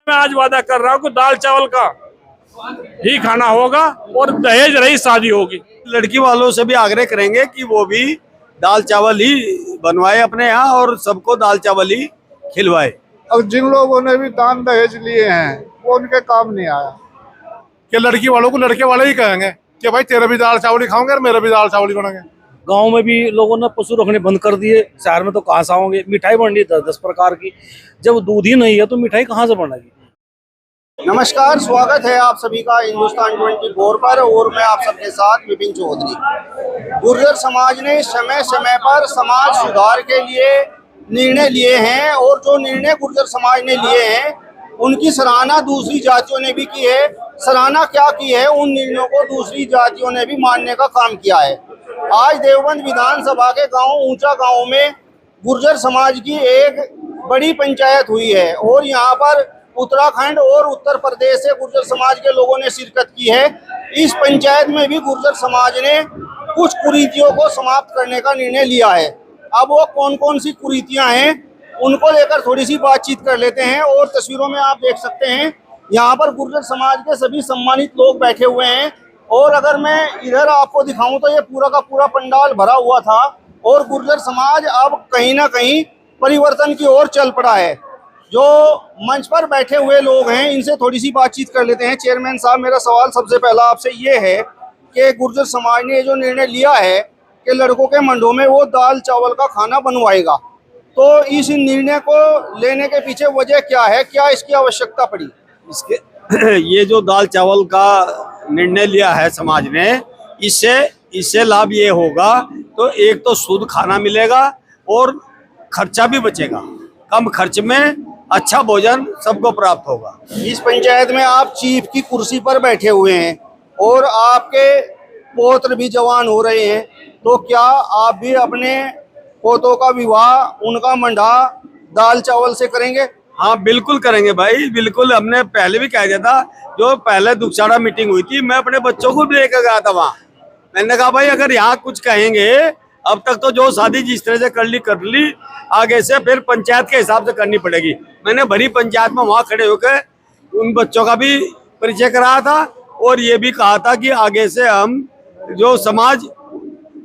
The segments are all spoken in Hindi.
मैं आज वादा कर रहा हूँ कि दाल चावल का ही खाना होगा और दहेज रही शादी होगी। लड़की वालों से भी आग्रह करेंगे कि वो भी दाल चावल ही बनवाए अपने यहाँ और सबको दाल चावल ही खिलवाए। और जिन लोगों ने भी दान दहेज लिए हैं वो उनके काम नहीं आया। कि लड़की वालों को लड़के वाले ही कहेंगे कि भाई तेरा भी दाल चावल ही खाओगे और मेरा भी दाल चावल ही बनेंगे। गांव में भी लोगों ने पशु रखने बंद कर दिए, शहर में तो कहाँ से आओगे। मिठाई बन रही है 10-10 प्रकार की, जब दूध ही नहीं है तो मिठाई कहाँ से बनेगी। नमस्कार, स्वागत है आप सभी का हिंदुस्तान 24 पर और मैं आप सबके साथ विपिन चौधरी। गुर्जर समाज ने समय समय पर समाज सुधार के लिए निर्णय लिए हैं और जो निर्णय गुर्जर समाज ने लिए हैं उनकी सराहना दूसरी जातियों ने भी की है। सराहना क्या की है, उन निर्णयों को दूसरी जातियों ने भी मानने का काम किया है। आज देवबंद विधानसभा के गांव ऊंचा गांव में गुर्जर समाज की एक बड़ी पंचायत हुई है और यहां पर उत्तराखंड और उत्तर प्रदेश से गुर्जर समाज के लोगों ने शिरकत की है। इस पंचायत में भी गुर्जर समाज ने कुछ कुरीतियों को समाप्त करने का निर्णय लिया है। अब वो कौन कौन सी कुरीतियां हैं उनको लेकर थोड़ी सी बातचीत कर लेते हैं। और तस्वीरों में आप देख सकते हैं यहाँ पर गुर्जर समाज के सभी सम्मानित लोग बैठे हुए हैं। और अगर मैं इधर आपको दिखाऊं तो ये पूरा का पूरा पंडाल भरा हुआ था और गुर्जर समाज अब कहीं ना कहीं परिवर्तन की ओर चल पड़ा है। जो मंच पर बैठे हुए लोग हैं इनसे थोड़ी सी बातचीत कर लेते हैं। चेयरमैन साहब, मेरा सवाल सबसे पहला आपसे ये है कि गुर्जर समाज ने जो निर्णय लिया है कि लड़कों के मंडों में वो दाल चावल का खाना बनवाएगा, तो इस निर्णय को लेने के पीछे वजह क्या है, क्या इसकी आवश्यकता पड़ी? इसके ये जो दाल चावल का निर्णय लिया है समाज ने, इससे लाभ ये होगा तो एक तो शुद्ध खाना मिलेगा और खर्चा भी बचेगा। कम खर्च में अच्छा भोजन सबको प्राप्त होगा। इस पंचायत में आप चीफ की कुर्सी पर बैठे हुए हैं और आपके पोत्र भी जवान हो रहे हैं, तो क्या आप भी अपने पोतों का विवाह, उनका मंडा दाल चावल से करेंगे? हाँ बिल्कुल करेंगे भाई, बिल्कुल। हमने पहले भी कह दिया था, जो पहले दुखसाड़ा मीटिंग हुई थी मैं अपने बच्चों को भी लेकर गया था वहाँ। मैंने कहा भाई अगर यहाँ कुछ कहेंगे, अब तक तो जो शादी जिस तरह से कर ली, आगे से फिर पंचायत के हिसाब से करनी पड़ेगी। मैंने भरी पंचायत में वहाँ खड़े होकर उन बच्चों का भी परिचय कराया था और ये भी कहा था कि आगे से हम जो समाज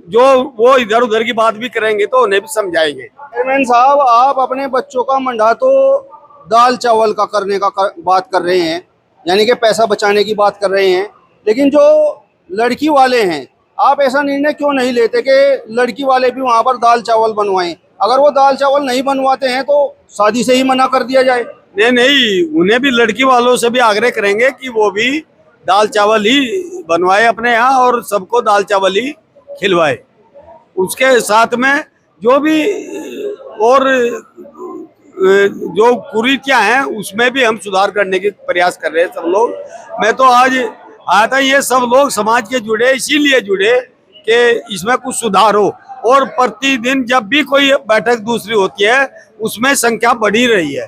जो वो इधर उधर की बात भी करेंगे तो उन्हें भी समझाएंगे। चेयरमैन साहब, आप अपने बच्चों का मंडा तो दाल चावल का करने का बात कर रहे हैं, यानी कि पैसा बचाने की बात कर रहे हैं, लेकिन जो लड़की वाले हैं आप ऐसा निर्णय क्यों नहीं लेते कि लड़की वाले भी वहाँ पर दाल चावल बनवाएं? अगर वो दाल चावल नहीं बनवाते हैं तो शादी से ही मना कर दिया जाए। नहीं, उन्हें भी लड़की वालों से भी आग्रह करेंगे कि वो भी दाल चावल ही बनवाए अपने यहाँ और सबको दाल चावल ही खिलवाए। उसके साथ में जो भी और जो कुरीतियां हैं उसमें भी हम सुधार करने के प्रयास कर रहे हैं सब लोग। मैं तो आज आया था, ये सब लोग समाज के जुड़े, इसीलिए जुड़े कि इसमें कुछ सुधार हो। और प्रतिदिन जब भी कोई बैठक दूसरी होती है उसमें संख्या बढ़ी रही है,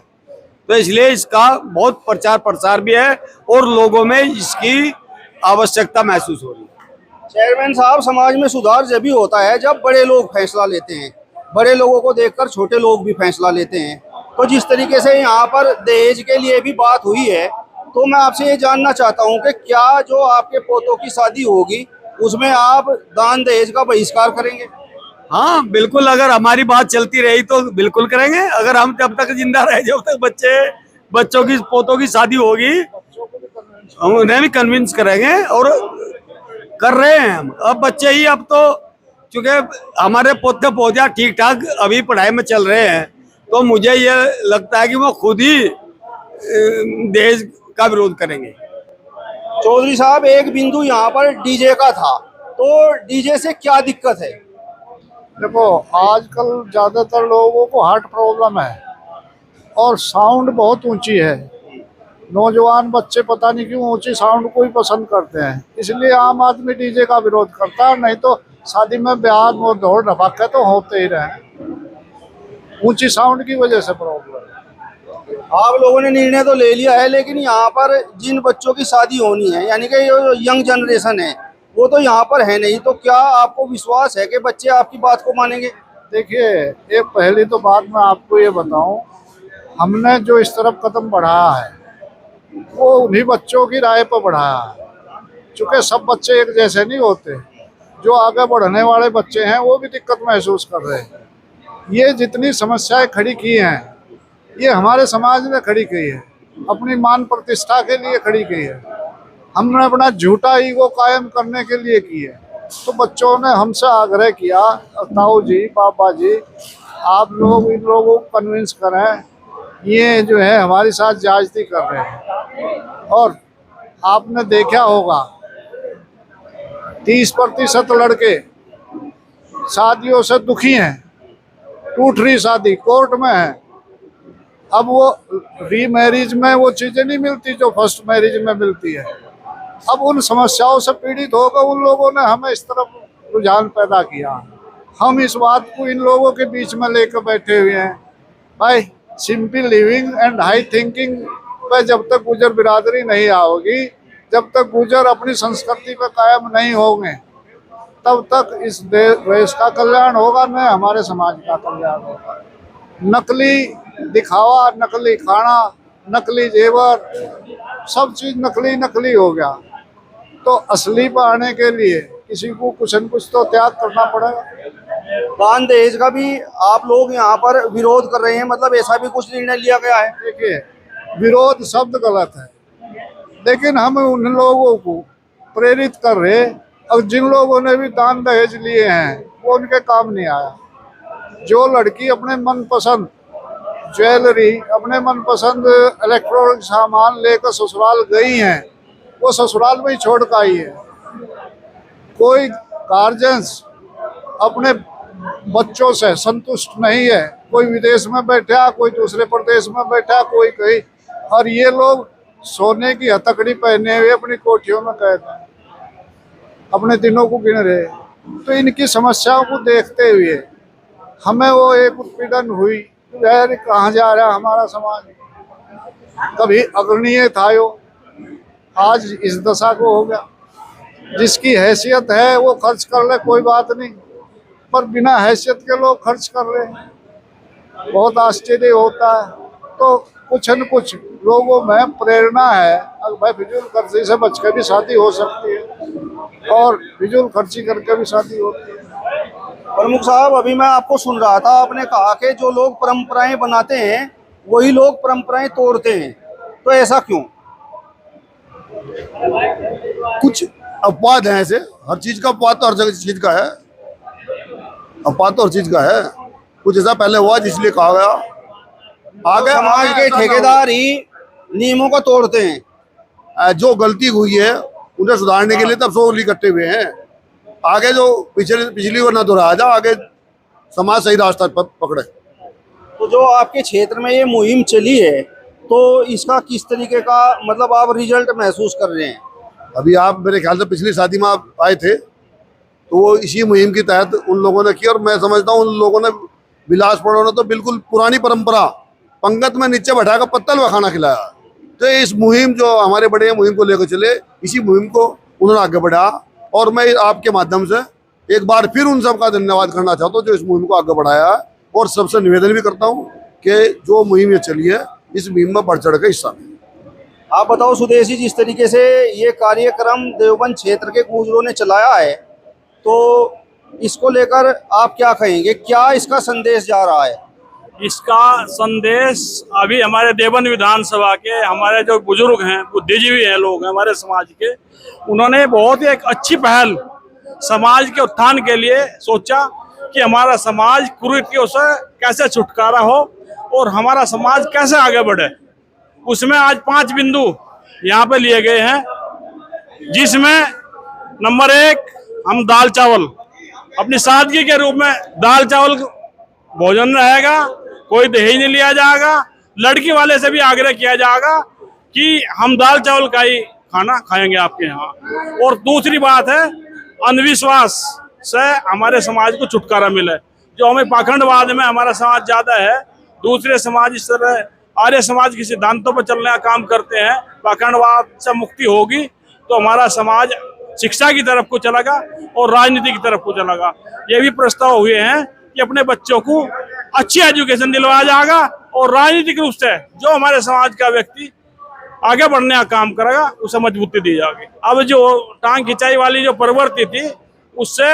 तो इसलिए इसका बहुत प्रचार प्रसार भी है और लोगों में इसकी आवश्यकता महसूस हो रही है। चेयरमैन साहब, समाज में सुधार जब भी होता है जब बड़े लोग फैसला लेते हैं। बड़े लोगों को देखकर छोटे लोग भी फैसला लेते हैं। तो जिस तरीके से यहाँ पर दहेज के लिए भी बात हुई है, तो मैं आपसे ये जानना चाहता हूँ कि क्या जो आपके पोतों की शादी होगी उसमें आप दान दहेज का बहिष्कार करेंगे? हाँ बिल्कुल, अगर हमारी बात चलती रही तो बिल्कुल करेंगे। अगर हम जब तक जिंदा रहे, जब तक बच्चों की पोतों की शादी होगी, हम उन्हें भी कन्विंस करेंगे और कर रहे हैं हम। अब बच्चे ही, अब तो चूंकि हमारे पोते पौधा ठीक ठाक अभी पढ़ाई में चल रहे हैं, तो मुझे ये लगता है कि वो खुद ही दहेज का विरोध करेंगे। चौधरी साहब, एक बिंदु यहाँ पर डीजे का था, तो डीजे से क्या दिक्कत है? देखो, आजकल ज़्यादातर लोगों को हार्ट प्रॉब्लम है और साउंड बहुत ऊंची है। नौजवान बच्चे पता नहीं क्यों ऊंची साउंड को ही पसंद करते हैं, इसलिए आम आदमी डीजे का विरोध करता है। नहीं तो शादी में ब्याह और दौड़ धपाके तो होते ही रहे, ऊंची साउंड की वजह से प्रॉब्लम है। आप लोगों ने निर्णय तो ले लिया है, लेकिन यहाँ पर जिन बच्चों की शादी होनी है, यानी कि जो यंग जनरेशन है, वो तो यहाँ पर है नहीं, तो क्या आपको विश्वास है कि बच्चे आपकी बात को मानेंगे? देखिए, एक पहली तो बात मैं आपको ये बताऊं, हमने जो इस तरफ कदम बढ़ाया है वो उन्हीं बच्चों की राय पर बढ़ाया। चूँकि सब बच्चे एक जैसे नहीं होते, जो आगे बढ़ने वाले बच्चे हैं वो भी दिक्कत महसूस कर रहे हैं। ये जितनी समस्याएं खड़ी की हैं, ये हमारे समाज ने खड़ी की है, अपनी मान प्रतिष्ठा के लिए खड़ी की है। हमने अपना झूठा ईगो कायम करने के लिए की है। तो बच्चों ने हमसे आग्रह किया, ताऊ जी, बाबा जी, आप लोग इन लोगों को कन्विंस करें, ये जो है हमारी साथ ज्यादती कर रहे हैं। और आपने देखा होगा 30% लड़के शादियों से दुखी हैं, टूट रही शादी कोर्ट में है। अब वो रीमैरिज में वो चीजें नहीं मिलती जो फर्स्ट मैरिज में मिलती है। अब उन समस्याओं से पीड़ित होकर उन लोगों ने हमें इस तरफ रुझान पैदा किया। हम इस बात को इन लोगों के बीच में लेकर बैठे हुए हैं, भाई simple living and high thinking पे जब तक गुजर बिरादरी नहीं आओगी, जब तक गुजर अपनी संस्कृति पे कायम नहीं होंगे, तब तक इस देश का कल्याण होगा, न हमारे समाज का कल्याण होगा। नकली दिखावा, नकली खाना, नकली जेवर, सब चीज नकली नकली हो गया। तो असली पर आने के लिए किसी को कुछ न कुछ तो त्याग करना पड़ेगा। दान दहेज का भी आप लोग यहाँ पर विरोध कर रहे हैं, मतलब ऐसा भी कुछ निर्णय लिया गया है? देखिए, विरोध शब्द गलत है, लेकिन हम उन लोगों को प्रेरित कर रहे, और जिन लोगों ने भी दान दहेज लिए हैं वो उनके काम नहीं आया। जो लड़की अपने मनपसंद ज्वेलरी, अपने मनपसंद इलेक्ट्रॉनिक सामान लेकर ससुराल गई हैं, वो ससुराल में ही छोड़ कर आई है। कोई गार्जियंस अपने बच्चों से संतुष्ट नहीं है, कोई विदेश में बैठा, कोई दूसरे प्रदेश में बैठा, कोई कहीं, और ये लोग सोने की हथकड़ी पहने हुए अपनी कोठियों में कैद हैं, अपने दिनों को गिन रहे। तो इनकी समस्याओं को देखते हुए हमें वो एक उत्पीड़न हुई, यार कहाँ जा रहा है हमारा समाज। कभी अग्रणीय था यो, आज इस दशा को हो गया। जिसकी हैसियत है वो खर्च कर ले, कोई बात नहीं, पर बिना हैसियत के लोग खर्च कर रहे हैं, बहुत आश्चर्य होता है। तो कुछ न कुछ लोगों में प्रेरणा है, अब भाई फिजूल खर्ची से बच के भी शादी हो सकती है, और फिजूल खर्ची करके भी शादी होती है। प्रमुख साहब, अभी मैं आपको सुन रहा था, आपने कहा कि जो लोग परंपराएं बनाते हैं वही लोग परंपराएं तोड़ते हैं, तो ऐसा क्यों? कुछ अपवाद हैं, ऐसे हर चीज का अपवाद तो हर जगह चीज का है, अपवाद तो हर चीज का है। कुछ ऐसा पहले हुआ जिसलिए कहा गया, आगे समाज के ठेकेदार ही नियमों को तोड़ते हैं। जो गलती हुई है उन्हें सुधारने के लिए तब सो इकट्ठे हुए हैं। आगे जो पिछली वो ना दोहराया जा, आगे समाज सही रास्ता पकड़े। तो जो आपके क्षेत्र में ये मुहिम चली है, तो इसका किस तरीके का मतलब आप रिजल्ट महसूस कर रहे हैं? अभी आप मेरे ख्याल से पिछली शादी में आप आए थे, तो वो इसी मुहिम के तहत उन लोगों ने की, और मैं समझता हूँ उन लोगों ने बिलासपुर ने तो बिल्कुल पुरानी परंपरा पंगत में नीचे बैठा कर पत्तल व खाना खिलाया। तो इस मुहिम जो हमारे बड़े मुहिम को लेकर चले, इसी मुहिम को उन्होंने आगे बढ़ाया, और मैं आपके माध्यम से एक बार फिर उन सबका धन्यवाद करना चाहता हूँ जो इस मुहिम को आगे बढ़ाया है। और सबसे निवेदन भी करता हूँ कि जो मुहिम ये चली है, इस मुहिम में बढ़ चढ़ के हिस्सा लें। आप बताओ सुदेशी, जिस तरीके से ये कार्यक्रम देवबंद क्षेत्र के गुर्जरों ने चलाया है, तो इसको लेकर आप क्या कहेंगे? क्या इसका संदेश जा रहा है? इसका संदेश अभी हमारे देवबंद विधानसभा के हमारे जो बुजुर्ग हैं, बुद्धिजीवी हैं लोग हैं हमारे समाज के, उन्होंने बहुत ही एक अच्छी पहल समाज के उत्थान के लिए सोचा कि हमारा समाज कुरीतियों से कैसे छुटकारा हो और हमारा समाज कैसे आगे बढ़े। उसमें आज 5 बिंदु यहाँ पे लिए गए हैं, जिसमें नंबर 1 हम दाल चावल अपनी सादगी के रूप में दाल चावल भोजन रहेगा, कोई दहेज नहीं लिया जाएगा। लड़की वाले से भी आग्रह किया जाएगा कि हम दाल चावल का ही खाना खाएंगे आपके यहाँ। और दूसरी बात है, अंधविश्वास से हमारे समाज को छुटकारा मिले। जो हमें पाखंडवाद में हमारा समाज ज्यादा है, दूसरे समाज इस तरह आर्य समाज के सिद्धांतों पर चलने का काम करते हैं, पाखंडवाद से मुक्ति होगी तो हमारा समाज शिक्षा की तरफ को चलेगा और राजनीति की तरफ को चलेगा। ये भी प्रस्ताव हुए हैं कि अपने बच्चों को अच्छी एजुकेशन दिलवाया जाएगा और राजनीतिक रूप से जो हमारे समाज का व्यक्ति आगे बढ़ने का काम करेगा, उसे मजबूती दी जाएगी। अब जो टांग खिंचाई वाली जो प्रवृत्ति थी, उससे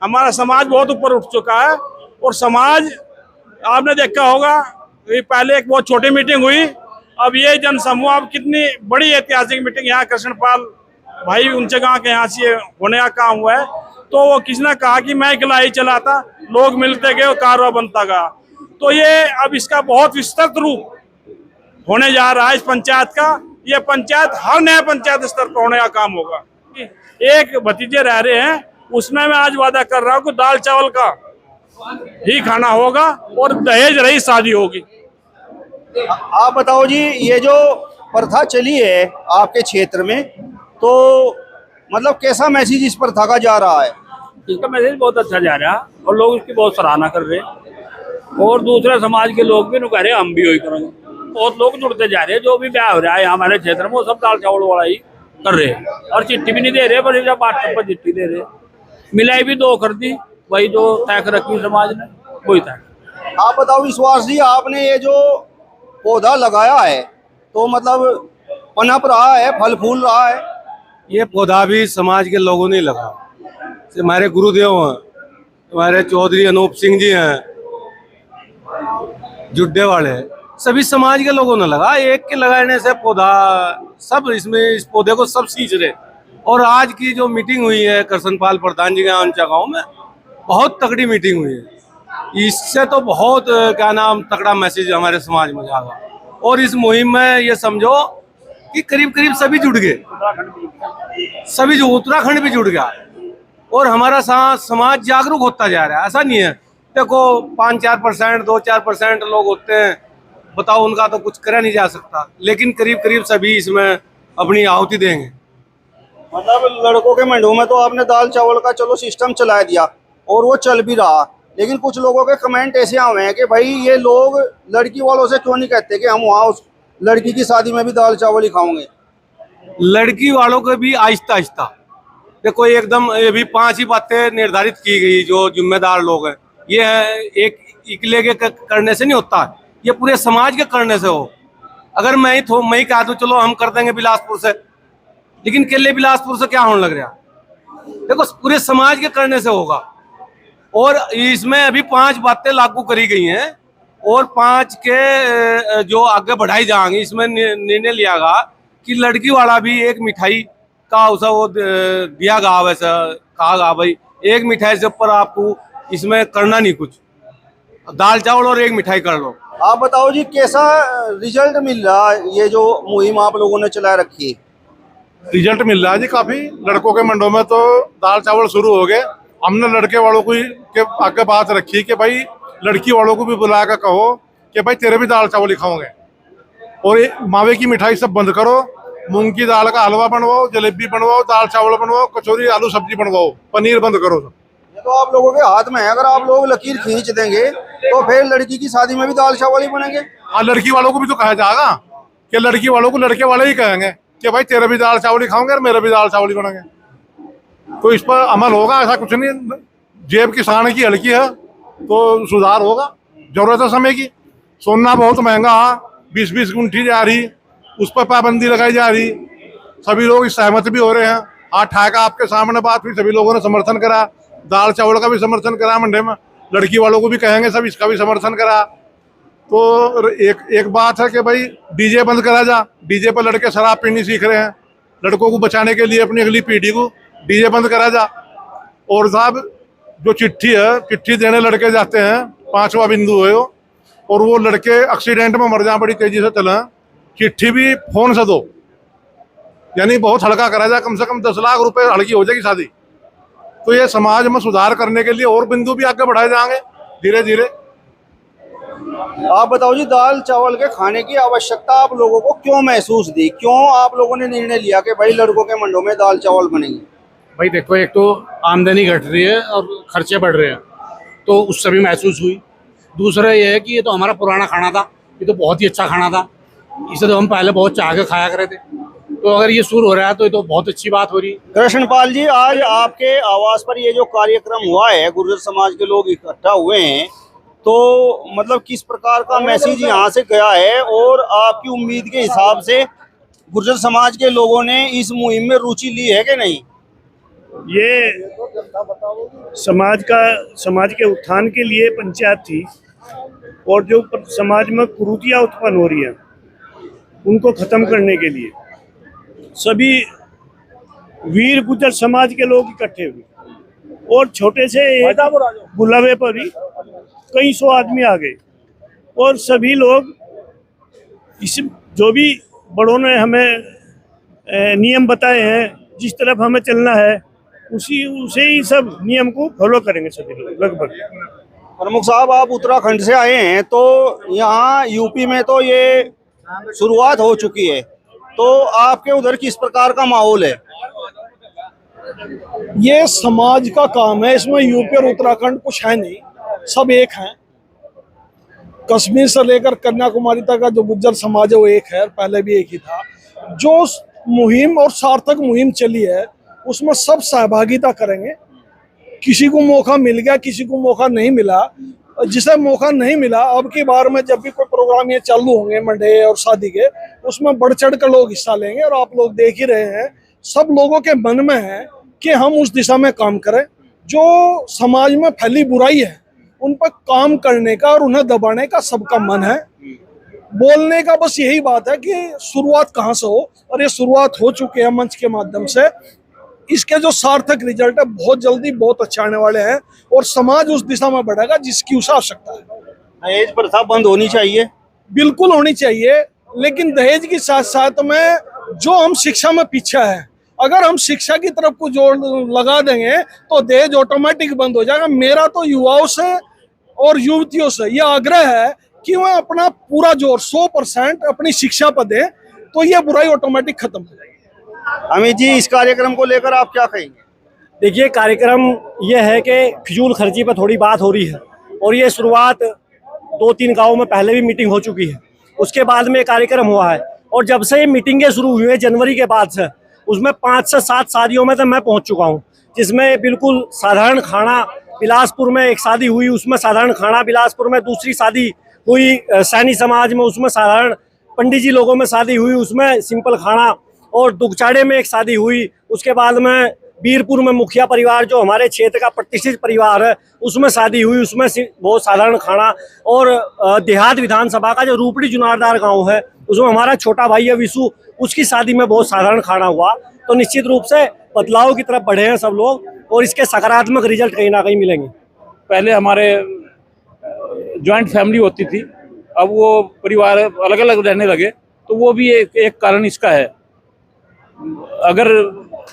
हमारा समाज बहुत ऊपर उठ चुका है। और समाज, आपने देखा होगा, ये पहले एक बहुत छोटी मीटिंग हुई, अब ये जनसमूह, अब कितनी बड़ी ऐतिहासिक मीटिंग यहाँ कृष्णपाल भाई उनसे गांव के यहाँ से होने का काम हुआ है। तो वो किसी ने कहा कि मैं अकेला ही चलाता, लोग मिलते गए और कारोबार बनता गया। तो ये अब इसका बहुत विस्तृत रूप होने जा रहा है इस पंचायत का। ये पंचायत हर नया पंचायत स्तर पर होने का काम होगा। एक भतीजे रह रहे हैं, उसमें मैं आज वादा कर रहा हूँ कि दाल चावल का ही खाना होगा और दहेज रही शादी होगी। आप बताओ जी, ये जो प्रथा चली है आपके क्षेत्र में, तो मतलब कैसा मैसेज इस प्रथा का जा रहा है? इसका मैसेज बहुत अच्छा जा रहा है और लोग इसकी बहुत सराहना कर रहे हैं। और दूसरे समाज के लोग भी कह रहे हैं हम भी वही करेंगे। बहुत लोग जुड़ते जा रहे हैं। जो भी ब्याह हो रहा है हमारे क्षेत्र में, वो सब दाल चावल वाला ही कर रहे हैं। और चिट्ठी भी नहीं दे रहे, बस व्हाट्सएप पर चिट्ठी दे रहे। मिलाई भी 2 कर दी, वही जो तय कर रखी समाज ने वही तय। आप बताओ विश्वास जी, आपने ये जो पौधा लगाया है तो मतलब पनप रहा है, फल फूल रहा है? ये पौधा भी समाज के लोगों ने लगा। हमारे गुरुदेव हैं, हमारे चौधरी अनूप सिंह जी हैं, जुड्डे वाले, सभी समाज के लोगों ने लगा। एक के लगाने से पौधा सब इसमें, इस पौधे को सब सींच रहे। और आज की जो मीटिंग हुई है कृष्णपाल प्रधान जी के अंचा गाँव में, बहुत तगड़ी मीटिंग हुई है। इससे तो बहुत क्या नाम तगड़ा मैसेज हमारे समाज में जागा। और इस मुहिम में ये समझो कि करीब करीब सभी जुड़ गए, सभी जो उत्तराखंड भी जुड़ गया। और हमारा समाज जागरूक होता जा रहा है। ऐसा नहीं है, देखो 5-4%, 2-4% लोग होते हैं, बताओ उनका तो कुछ करा नहीं जा सकता, लेकिन करीब करीब सभी इसमें अपनी आहुति देंगे। मतलब लड़कों के मंडों में तो आपने दाल चावल का चलो सिस्टम चला दिया और वो चल भी रहा, लेकिन कुछ लोगों के कमेंट ऐसे आए हैं कि भाई ये लोग लड़की वालों से क्यों नहीं कहते कि हम वहाँ उस लड़की की शादी में भी दाल चावल ही खाओगे? लड़की वालों को भी आहिस्ता आहिस्ता, देखो एकदम ये भी 5 ही बातें निर्धारित की गई। जो जिम्मेदार लोग हैं, ये एक इकले के करने से नहीं होता, ये पूरे समाज के करने से हो। अगर मैं ही कहा दूं चलो हम कर देंगे बिलासपुर से, लेकिन केले बिलासपुर से क्या होने लग रहा? देखो पूरे समाज के करने से होगा। और इसमें अभी 5 बातें लागू करी गई हैं और 5 के जो आगे बढ़ाई जाएंगी। इसमें निर्णय लिया गया कि लड़की वाला भी एक मिठाई का उसे वो दिया गया, वैसा कहा गया भाई एक मिठाई से ऊपर आपको इसमें करना नहीं कुछ, दाल चावल और एक मिठाई कर लो। आप बताओ जी, कैसा रिजल्ट मिल रहा है ये जो मुहिम आप लोगों ने चला रखी है? रिजल्ट मिल रहा है जी काफी। लड़कों के मंडों में तो दाल चावल शुरू हो गए। हमने लड़के वालों को के आगे बात रखी कि भाई लड़की वालों को भी बुला कर कहो कि भाई तेरे भी दाल चावल ही खाओगे। और मावे की मिठाई सब बंद करो, मूंग की दाल का हलवा बनवाओ, जलेबी बनवाओ, दाल चावल बनवाओ, कचौरी आलू सब्जी बनवाओ, पनीर बंद करो। ये तो आप लोगों के हाथ में है। अगर आप लोग लकीर खींच देंगे तो फिर लड़की की शादी में भी दाल चावल ही बनेंगे। हाँ, लड़की वालों को भी तो कहा जाएगा कि लड़की वालों को लड़के वाले ही कहेंगे कि भाई तेरे भी दाल चावल ही खाओगे और मेरे भी दाल चावल ही बनेंगे। तो इस पर अमल होगा, ऐसा कुछ नहीं। जेब किसान की हल्की है तो सुधार होगा। जरूरत है समय की। सोना बहुत महंगा, 20-20 गुंठी जा रही, उस पर पाबंदी लगाई जा रही। सभी लोग इस सहमत भी हो रहे हैं। हाथ ठाका आपके सामने बात हुई, सभी लोगों ने समर्थन करा। दाल चावल का भी समर्थन करा मंडे में, लड़की वालों को भी कहेंगे सब इसका भी समर्थन करा। तो एक बात है कि भाई डीजे बंद करा जा। डीजे पर लड़के शराब पीनी सीख रहे हैं। लड़कों को बचाने के लिए अपनी अगली पीढ़ी को डीजे बंद करा जा। और साहब जो चिट्ठी है, चिट्ठी देने लड़के जाते हैं, 5वां बिंदु है और वो लड़के एक्सीडेंट में मर जाए, बड़ी तेजी से चले, चिट्ठी भी फोन से दो, यानी बहुत हल्का करा जाए। कम से कम 10 लाख रुपए हल्की हो जाएगी शादी। तो ये समाज में सुधार करने के लिए और बिंदु भी आगे बढ़ाए जाएंगे धीरे धीरे। आप बताओ जी, दाल चावल के खाने की आवश्यकता आप लोगों को क्यों महसूस दी? क्यों आप लोगों ने निर्णय लिया कि भाई लड़कों के मंडों में दाल चावल बनेंगे? भाई देखो, एक तो आमदनी घट रही है और खर्चे बढ़ रहे हैं, तो उससे भी महसूस हुई। दूसरा ये है कि ये तो हमारा पुराना खाना था, ये तो बहुत ही अच्छा खाना था, इसे तो हम पहले बहुत चाह के खाया करे थे। तो अगर ये शुरू हो रहा है तो ये तो बहुत अच्छी बात हो रही है। कृष्णपाल जी, आज आपके आवास पर ये जो कार्यक्रम हुआ है, गुर्जर समाज के लोग इकट्ठा हुए हैं, तो मतलब किस प्रकार का मैसेज यहाँ से गया है और आपकी उम्मीद के हिसाब से गुर्जर समाज के लोगों ने इस मुहिम में रुचि ली है कि नहीं? ये समाज के उत्थान के लिए पंचायत थी, और जो समाज में कुरीतियाँ उत्पन्न हो रही हैं उनको खत्म करने के लिए सभी वीर गुर्जर समाज के लोग इकट्ठे हुए, और छोटे से एक बुलावे पर ही कई सौ आदमी आ गए, और सभी लोग इस जो भी बड़ों ने हमें नियम बताए हैं, जिस तरफ हमें चलना है उसे ही सब नियम को फॉलो करेंगे सभी लोग लगभग। प्रमुख साहब, आप उत्तराखंड से आए हैं, तो यहाँ यूपी में तो ये शुरुआत हो चुकी है, तो आपके उधर किस प्रकार का माहौल है? ये समाज का काम है, इसमें यूपी और उत्तराखंड कुछ है नहीं, सब एक हैं। कश्मीर से लेकर कन्याकुमारी तक का जो गुर्जर समाज है वो एक है, पहले भी एक ही था। जो मुहिम और सार्थक मुहिम चली है उसमें सब सहभागिता करेंगे। किसी को मौका मिल गया, किसी को मौका नहीं मिला, जिसे मौका नहीं मिला अब की बार में जब भी कोई प्रोग्राम ये चालू होंगे मंडे और शादी के, उसमें बढ़ चढ़ कर लोग हिस्सा लेंगे। और आप लोग देख ही रहे हैं, सब लोगों के मन में है कि हम उस दिशा में काम करें। जो समाज में फैली बुराई है उन पर काम करने का और उन्हें दबाने का सबका मन है। बोलने का बस यही बात है कि शुरुआत कहाँ से हो, और ये शुरुआत हो चुकी है मंच के माध्यम से। इसके जो सार्थक रिजल्ट है बहुत जल्दी बहुत अच्छे आने वाले हैं, और समाज उस दिशा में बढ़ेगा जिसकी उसे आवश्यकता है। दहेज प्रथा बंद होनी चाहिए? बिल्कुल होनी चाहिए, लेकिन दहेज के साथ साथ में जो हम शिक्षा में पीछे हैं, अगर हम शिक्षा की तरफ को जोर लगा देंगे तो दहेज ऑटोमेटिक बंद हो जाएगा। मेरा तो युवाओं से और युवतियों से यह आग्रह है कि वह अपना पूरा जोर 100% अपनी शिक्षा पर दें, तो यह बुराई ऑटोमेटिक खत्म हो जाएगी। अमित जी, इस कार्यक्रम को लेकर आप क्या कहेंगे? देखिए, कार्यक्रम ये है कि फिजूल खर्ची पर थोड़ी बात हो रही है, और ये शुरुआत 2-3 गाँव में पहले भी मीटिंग हो चुकी है, उसके बाद में कार्यक्रम हुआ है। और जब से ये मीटिंगें शुरू हुई है जनवरी के बाद से, उसमें 5 से 7 शादियों में तो मैं पहुंच चुका हूं, जिसमें बिल्कुल साधारण खाना। बिलासपुर में एक शादी हुई, उसमें साधारण खाना। बिलासपुर में दूसरी शादी हुई सैनी समाज में, उसमें साधारण पंडित जी लोगों में शादी हुई, उसमें सिंपल खाना। और दुगचाड़े में एक शादी हुई, उसके बाद में बीरपुर में मुखिया परिवार जो हमारे क्षेत्र का प्रतिष्ठित परिवार है उसमें शादी हुई, उसमें बहुत साधारण खाना। और देहात विधानसभा का जो रूपड़ी जुनारदार गांव है उसमें हमारा छोटा भाई है विशु, उसकी शादी में बहुत साधारण खाना हुआ। तो निश्चित रूप से बदलाव की तरफ बढ़े हैं सब लोग, और इसके सकारात्मक रिजल्ट कहीं ना कहीं मिलेंगे। पहले हमारे जॉइंट फैमिली होती थी, अब वो परिवार अलग अलग रहने लगे, तो वो भी एक कारण इसका है। अगर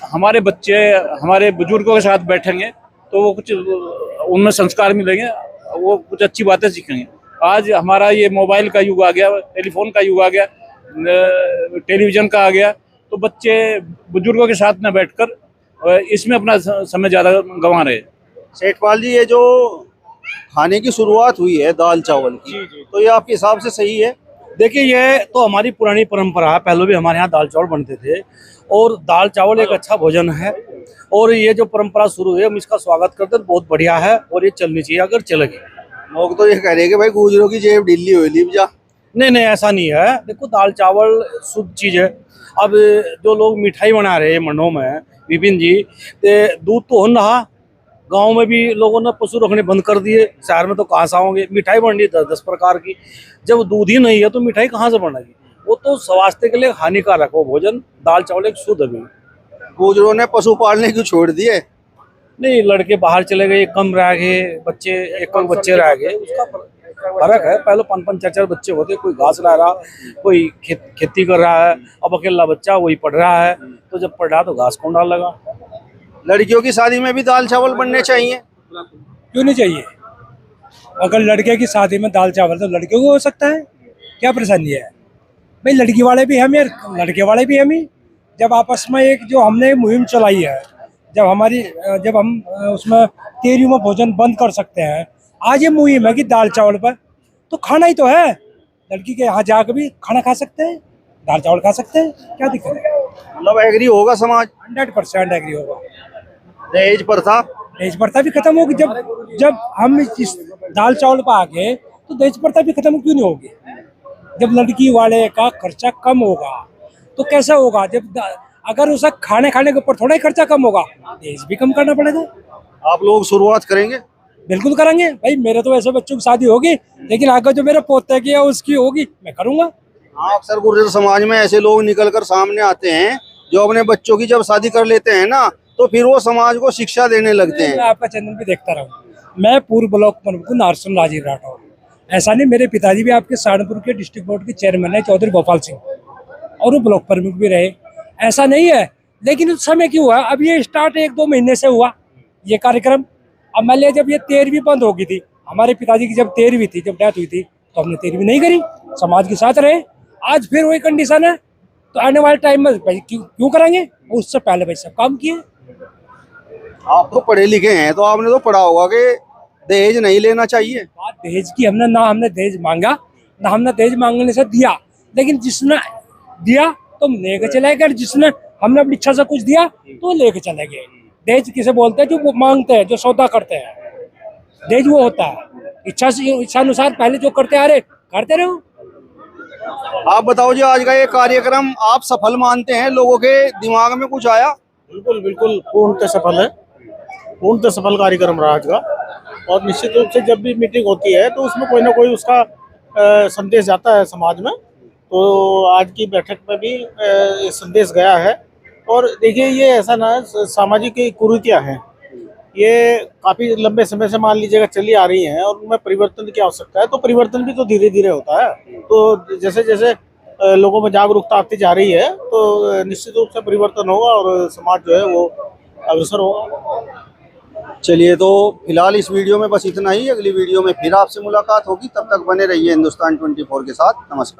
हमारे बच्चे हमारे बुजुर्गों के साथ बैठेंगे तो वो कुछ उनमें संस्कार मिलेंगे, वो कुछ अच्छी बातें सीखेंगे। आज हमारा ये मोबाइल का युग आ गया, टेलीफोन का युग आ गया, टेलीविज़न का आ गया, तो बच्चे बुजुर्गों के साथ न बैठकर इसमें अपना समय ज़्यादा गंवा रहे हैं। सेठपाल जी, ये जो खाने की शुरुआत हुई है दाल चावल की, तो ये आपके हिसाब से सही है? देखिए, ये तो हमारी पुरानी परंपरा है, पहले भी हमारे यहाँ दाल चावल बनते थे, और दाल चावल एक अच्छा भोजन है। और ये जो परंपरा शुरू हुई है हम इसका स्वागत करते हैं, बहुत बढ़िया है, और ये चलनी चाहिए अगर चलेगी। लोग तो ये कह रहे हैं कि भाई गुजरों की जेब ढीली हुई लीप जा। नहीं, ऐसा नहीं है। देखो, दाल चावल शुद्ध चीज़ है। अब जो लोग मिठाई बना रहे हैं मंडों में, विपिन जी, दूध तो हो रहा, गांव में भी लोगों ने पशु रखने बंद कर दिए, शहर में तो कहाँ से आओगे। मिठाई बन रही है 10 प्रकार की, जब दूध ही नहीं है तो मिठाई कहाँ से बनेगी। वो तो स्वास्थ्य के लिए हानिकारक हो भोजन। दाल चावल एक शुद्ध है। गुजरों ने पशु पालने क्यों छोड़ दिए? नहीं, लड़के बाहर चले गए, कम रह गए बच्चे, एक बच्चे रह गए, उसका फर्क है। पहले 5-5, 4-4 बच्चे होते, कोई घास ला रहा, कोई खेती कर रहा है। अब अकेला बच्चा वही पढ़ रहा है, तो जब पढ़ रहा तो घास कौन डाल लगा। लड़कियों की शादी में भी दाल चावल बनने चाहिए? क्यों नहीं चाहिए? अगर लड़के की शादी में दाल चावल तो लड़के को हो सकता है, क्या परेशानी है भाई? लड़की वाले भी हम यार, लड़के वाले भी हम ही। जब आपस में एक जो हमने मुहिम चलाई है, जब हम उसमें 13 में भोजन बंद कर सकते हैं, आज ये मुहिम है कि दाल चावल पर तो खाना ही तो है। लड़की के यहाँ जाकर भी खाना खा सकते हैं, दाल चावल खा सकते हैं, क्या दिक्कत है? मतलब एग्री होगा समाज? 100% एग्री होगा। दहेज प्रथा भी खत्म होगी। जब हम इस दाल चावल पर आ गए तो दहेज प्रथा भी खत्म क्यों नहीं होगी? जब लड़की वाले का खर्चा कम होगा तो कैसे होगा? जब अगर उसे खाने के ऊपर थोड़ा ही खर्चा कम होगा, दहेज भी कम करना पड़ेगा। आप लोग शुरुआत करेंगे? बिल्कुल करेंगे भाई, मेरे तो ऐसे बच्चों की शादी होगी, लेकिन आगे जो मेरे पोते की है उसकी होगी, मैं करूंगा। हाँ, अक्सर गुर्जर समाज में ऐसे लोग निकल कर सामने आते हैं जो अपने बच्चों की जब शादी कर लेते हैं ना, तो फिर वो समाज को शिक्षा देने लगते हैं। मैं आपका चैनल भी देखता रहूँ। मैं पूर्व ब्लॉक प्रमुख नारसन राजीव राठौर। ऐसा नहीं, मेरे पिताजी भी आपके सहारनपुर के डिस्ट्रिक्ट बोर्ड के चेयरमैन है, चौधरी गोपाल सिंह, और वो ब्लॉक प्रमुख भी रहे। ऐसा नहीं है, लेकिन उस समय क्यों हुआ? अब ये स्टार्ट 1-2 महीने से हुआ ये कार्यक्रम। अब मान लिया जब ये 13वीं बंद हो गई थी, हमारे पिताजी की जब 13वीं थी, जब डेथ हुई थी, तो हमने 13वीं नहीं करी, समाज के साथ रहे। आज फिर वही कंडीशन है, तो आने वाले टाइम में भाई क्यों करेंगे? उससे पहले भाई सब काम किए। आप तो पढ़े लिखे हैं, तो आपने तो पढ़ा होगा कि दहेज नहीं लेना चाहिए। बात दहेज की हमने दहेज मांगा, ना हमने दहेज मांगने से दिया, लेकिन जिसने दिया तो हम लेके चले गए, जिसने हमने अपनी इच्छा से कुछ दिया तो लेके चले गए। दहेज किसे बोलते हैं? जो मांगते हैं, जो सौदा करते हैं, दहेज वो होता है। इच्छा अनुसार पहले जो करते आ रहे करते रहो। आप बताओ जी, आज का ये कार्यक्रम आप सफल मानते हैं? लोगों के दिमाग में कुछ आया? बिल्कुल बिल्कुल, पूर्णतः सफल है, पूर्णतः सफल कार्यक्रम रहा आज का। और निश्चित रूप से जब भी मीटिंग होती है तो उसमें कोई ना कोई उसका संदेश जाता है समाज में। तो आज की बैठक में भी संदेश गया है। और देखिए, ये ऐसा ना सामाजिक कुरीतियाँ हैं, ये काफ़ी लंबे समय से मान लीजिएगा चली आ रही हैं, और उनमें परिवर्तन की आवश्यकता है। तो परिवर्तन भी तो धीरे धीरे होता है। तो जैसे जैसे लोगों में जागरूकता आती जा रही है, तो निश्चित रूप से परिवर्तन होगा और समाज जो है वो अग्रसर होगा। चलिए, तो फिलहाल इस वीडियो में बस इतना ही। अगली वीडियो में फिर आपसे मुलाकात होगी, तब तक बने रहिए हिंदुस्तान 24 के साथ। नमस्कार।